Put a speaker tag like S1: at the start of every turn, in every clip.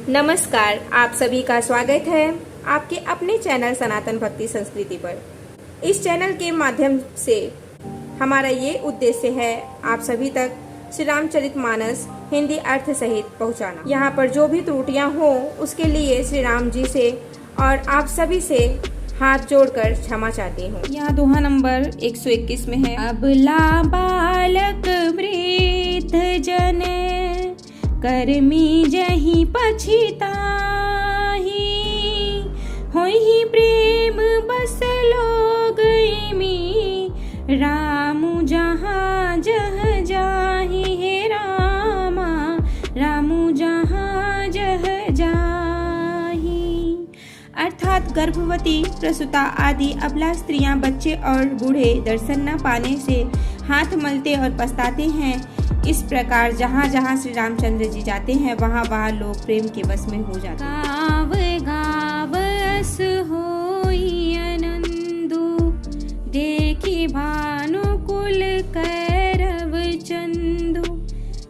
S1: नमस्कार, आप सभी का स्वागत है आपके अपने चैनल सनातन भक्ति संस्कृति पर। इस चैनल के माध्यम से हमारा ये उद्देश्य है आप सभी तक श्री रामचरितमानस हिंदी अर्थ सहित पहुंचाना। यहाँ पर जो भी त्रुटियां हो उसके लिए श्री राम जी से और आप सभी से हाथ जोड़कर क्षमा चाहती हूँ। यहाँ दोहा नंबर 121 में है। अबला बालक वृद्ध जन कर्मी जहि पछिताहि, होहि प्रेम बस लोग इमी, रामु जहाँ जह जाहि। हे रामा रामु जहाँ जह जाहि। अर्थात गर्भवती, प्रसूता आदि अबला स्त्रियां, बच्चे और बूढ़े दर्शन न पाने से हाथ मलते और पछताते हैं। इस प्रकार जहाँ जहाँ श्री रामचंद्र जी जाते हैं वहाँ वहाँ लोग प्रेम के वश में हो जाते हैं। गाव गाव अस होई आनंदु, देखी भानुकुल कैरव चंदु।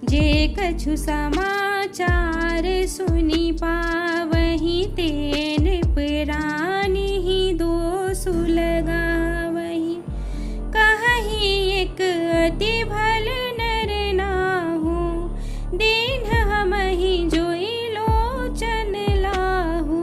S1: जे कछु समाचार सुनी पावहि, ते नृपरानि दोषु लगावहि। कहहि एक अति भल नर नाहु, दीन हमहि जोई लोचन लाहु।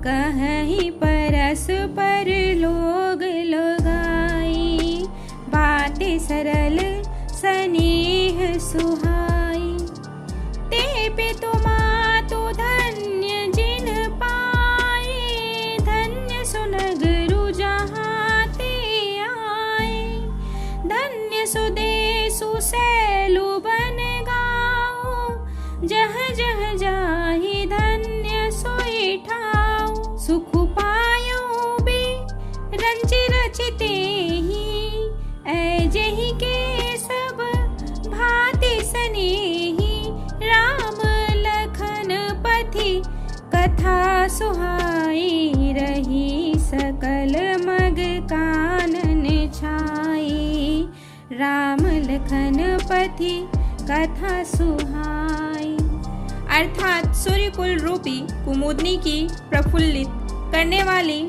S1: कहहि परस्पर लोग लगाई, बातें सरल स्नेह सुहाई। ते पे मातु धन्य जिन पाए, धन्य सुनगरु जहाँ ते आए। धन्य सुदेशु सैलु बन गाओ, जह जह जाहि धन्य सोई ठाऊ। सुख पायो बे रंचि रचिते ही, ऐजेहि के सब भांति स्नेही। राम लखन पथि कथा सुहाई, रही सकल मग कानन छाई। राम लखन पथि कथा सुहाई। अर्थात सूर्यकुल रूपी कुमुदनी की प्रफुल्लित करने वाली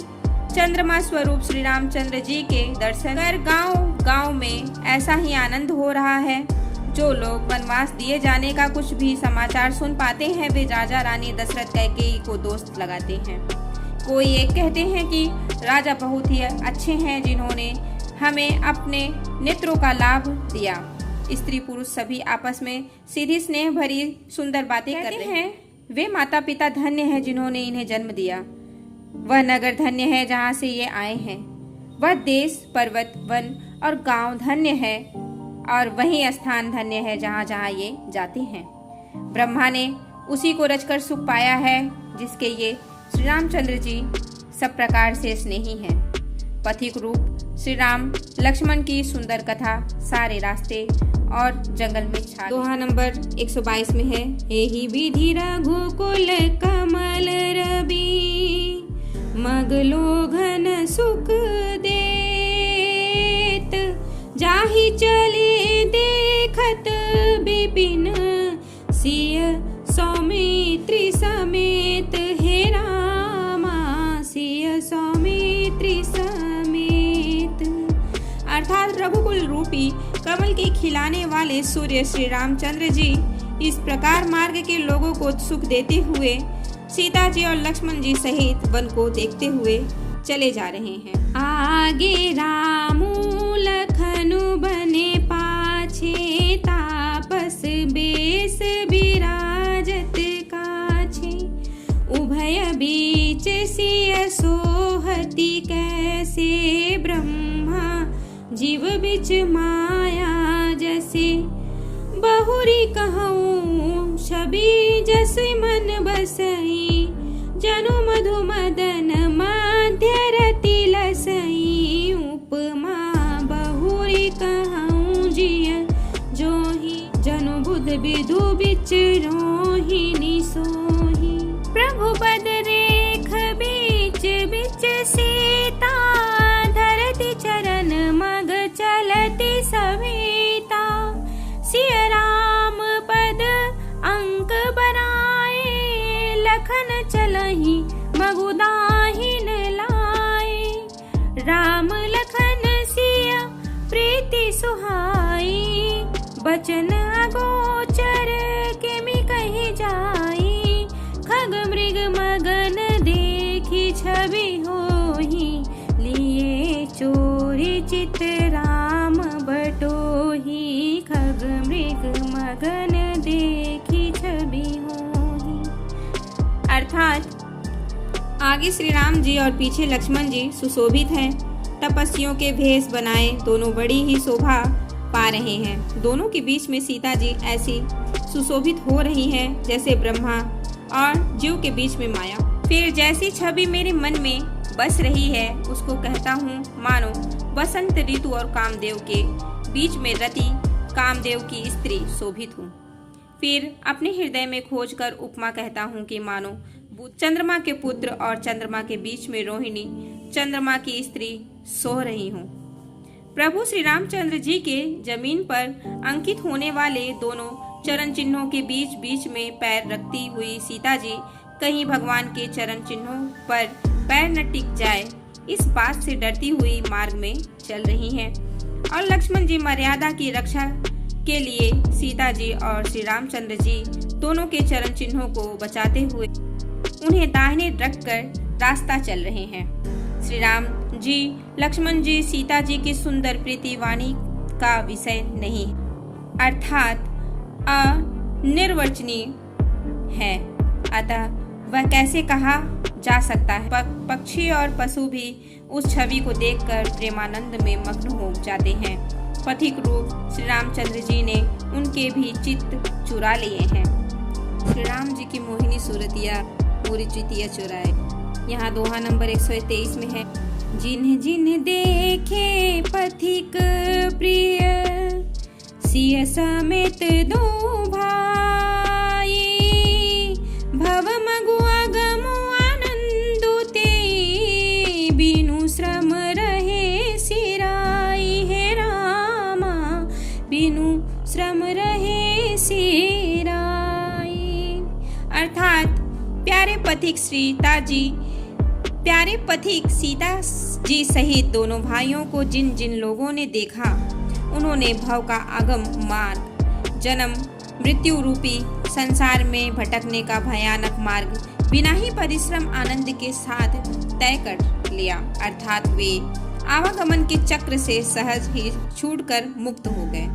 S1: चंद्रमा स्वरूप श्री रामचंद्र जी के दर्शन कर गांव गांव में ऐसा ही आनंद हो रहा है। जो लोग वनवास दिए जाने का कुछ भी समाचार सुन पाते हैं वे राजा रानी दशरथ कैकेयी को दोस्त लगाते हैं। कोई एक कहते हैं कि राजा बहुत ही अच्छे हैं जिन्होंने हमें अपने नेत्रों का लाभ दिया। स्त्री पुरुष सभी आपस में सीधी स्नेह भरी सुंदर बातें करते हैं। वे माता पिता धन्य हैं जिन्होंने इन्हें जन्म दिया। वह नगर धन्य है जहाँ से ये आए हैं। वह देश, पर्वत, वन और गांव धन्य है और वही स्थान धन्य है जहाँ जहाँ ये जाते हैं। ब्रह्मा ने उसी को रचकर सुख पाया है जिसके ये श्री रामचंद्र जी सब प्रकार से स्नेही हैं। पथिक रूप श्री राम लक्ष्मण की सुंदर कथा सारे रास्ते और जंगल में छा। दोहा नंबर 122 में है। एहि विधि रघुकुल कमल रवि, मगलो घन सुख देत। जाहि चले देखत विपिन, सिय सौमित्री समेत। हे रामा सिय सौमित्री समेत। अर्थात रघुकुल रूपी कमल के खिलाने वाले सूर्य श्री रामचंद्र जी इस प्रकार मार्ग के लोगों को सुख देते हुए सीता जी और लक्ष्मण जी सहित वन को देखते हुए चले जा रहे हैं। आगे रामू लखनु बने पाछे, तापस बेस विराजत काछे। उभय बीच सिय सोहति, कैसे ब्रह्मा जीव बिच माया जैसे। बहुरी कहूँ छवि जस मन बसई, जनु मधु मदन मध्य रति लसई। उपमा बहुरी कहूँ जिय जोही, जनु बुध विधु बिच रोहिणी सोही। प्रभु पद रेख बीच बिच सीता, धरती चरण मग चलती सविता। सिय राम पद अंक बनाए, लखन चलहि मगुदाहिन लाए। राम लखन सिया प्रीति सुहाई, बचन अगोचर केमि कहि जाई। खग मृग मगन देखी छवि होहि, लिए चोरी चित राम बटोही। खग मृग मगन देखी छवि होहि। अर्थात आगे श्री राम जी और पीछे लक्ष्मण जी सुशोभित हैं। तपस्वियों के भेष बनाए दोनों बड़ी ही शोभा पा रहे हैं। दोनों के बीच में सीता जी ऐसी सुशोभित हो रही हैं जैसे ब्रह्मा और जीव के बीच में माया। फिर जैसी छवि मेरे मन में बस रही है उसको कहता हूँ मानो बसंत ऋतु और कामदेव के बीच में रति कामदेव की स्त्री शोभित हूँ। फिर अपने हृदय में खोजकर उपमा कहता हूँ कि मानो चंद्रमा के पुत्र और चंद्रमा के बीच में रोहिणी चंद्रमा की स्त्री सो रही हूँ। प्रभु श्री रामचंद्र जी के जमीन पर अंकित होने वाले दोनों चरण चिन्हों के बीच बीच में पैर रखती हुई सीता जी कहीं भगवान के चरण चिन्हों पर पैर न टिक जाए इस बात से डरती हुई मार्ग में चल रही हैं। और लक्ष्मण जी मर्यादा की रक्षा के लिए सीता जी और श्री रामचंद्र जी दोनों के चरण चिन्हों को बचाते हुए उन्हें दाहिने रखकर रास्ता चल रहे हैं। श्री राम जी लक्ष्मण जी सीता जी की सुंदर प्रीति वाणी का विषय नहीं, अर्थात अनिर्वचनीय है। अतः वह कैसे कहा जा सकता है। पक्षी और पशु भी उस छवि को देखकर प्रेमानंद में मग्न हो जाते हैं। पथिक रूप श्री रामचंद्र जी ने उनके भी चित्त चुरा लिए हैं। श्री राम जी की मोहिनी सूरतिया पूरी चितिया चुराए। यहाँ दोहा नंबर 123 में है। जिन्ह जिन्ह देखे पथिक प्रिय, सिय समेत दो भाई। भव मगुआ गमु आनंदुते, बिनु श्रम रहे सिराई। है रामा बिनु श्रम रहे सिराई। अर्थात प्यारे पथिक सीता जी सहित दोनों भाइयों को जिन जिन लोगों ने देखा उन्होंने भव का आगम मार्ग, जन्म मृत्यु रूपी संसार में भटकने का भयानक मार्ग बिना ही परिश्रम आनंद के साथ तय कर लिया। अर्थात वे आवागमन के चक्र से सहज ही छूटकर मुक्त हो गए।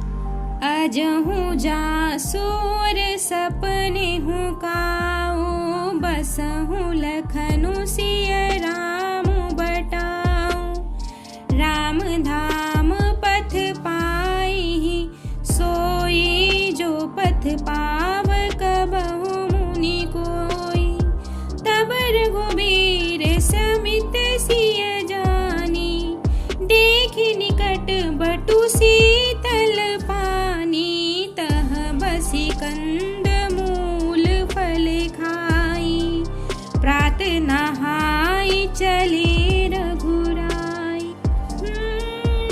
S1: अजहूँ जासुर सपने हूँ काऊ, बसहूँ लखनु सिय राम बटाऊ। राम धाम पथ पाई, सोई जो पथ पाव कबहु मुनि कोई। तब रघुबीर समित सिय जानी, देखी निकट बटु शीतल पानी। तह बसी कंद मूल फल खाई, प्रात नहाई चले रघुराई।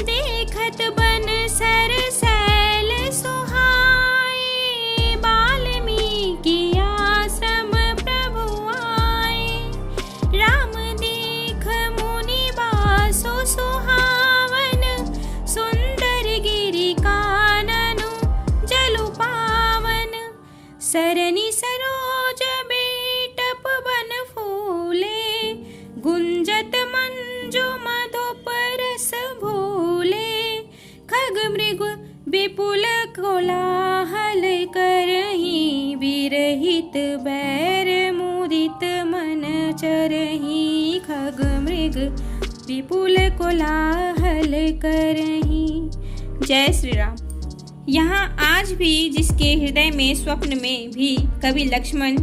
S1: देखत बन सर सैल सुहाए, बाल्मीकि आश्रम प्रभु आए। राम देख मुनि बासु सुहावन, सुंदर गिरि काननु जलु पावन। सरनि सरोज बेटप बन फूले, गुंजत मंजु मधुप रस भूले। खग मृग विपुल कोलाहल करही, विरहित बैर मुदित मन चरही। खग मृग विपुल कोलाहल करही। जय श्री राम। यहाँ आज भी जिसके हृदय में स्वप्न में भी कभी लक्ष्मण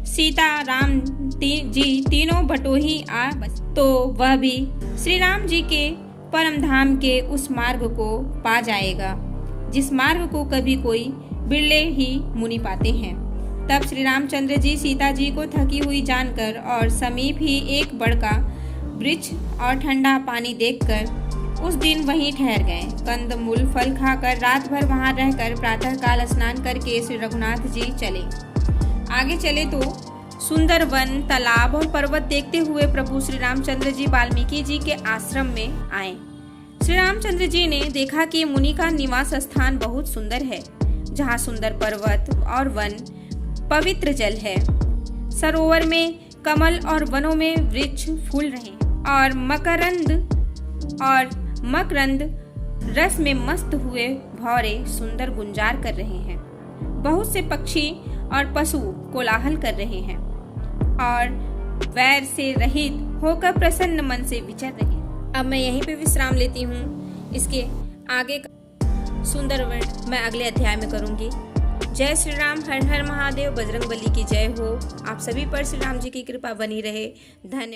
S1: सीता राम जी तीनों बटोही आ बस, तो वह भी श्री राम जी के परम धाम के उस मार्ग को पा जाएगा जिस मार्ग को कभी कोई बिरले ही मुनि पाते हैं। तब श्री रामचंद्र जी सीता जी को थकी हुई जानकर और समीप ही एक बड़का वृक्ष और ठंडा पानी देखकर उस दिन वहीं ठहर गए। कंद मूल फल खाकर रात भर वहां रहकर प्रातःकाल स्नान करके श्री रघुनाथ जी चले। आगे चले तो सुंदर वन, तालाब और पर्वत देखते हुए प्रभु श्री रामचंद्र जी वाल्मीकि जी के आश्रम में आए। श्री रामचंद्र जी ने देखा कि मुनि का निवास स्थान बहुत सुंदर है, जहाँ सुंदर पर्वत और वन, पवित्र जल है। सरोवर में कमल और वनों में वृक्ष फूल रहे और मकरंद रस में मस्त हुए भौरे सुंदर गुंजार कर रहे हैं। बहुत से पक्षी और पशु कोलाहल कर रहे हैं और वैर से रहित होकर प्रसन्न मन से विचर रहे हैं। अब मैं यहीं पे विश्राम लेती हूँ। इसके आगे का सुंदर वर्णन मैं अगले अध्याय में करूँगी। जय श्री राम, हर हर महादेव, बजरंगबली की जय हो। आप सभी पर श्री राम जी की कृपा बनी रहे। धन्यवाद।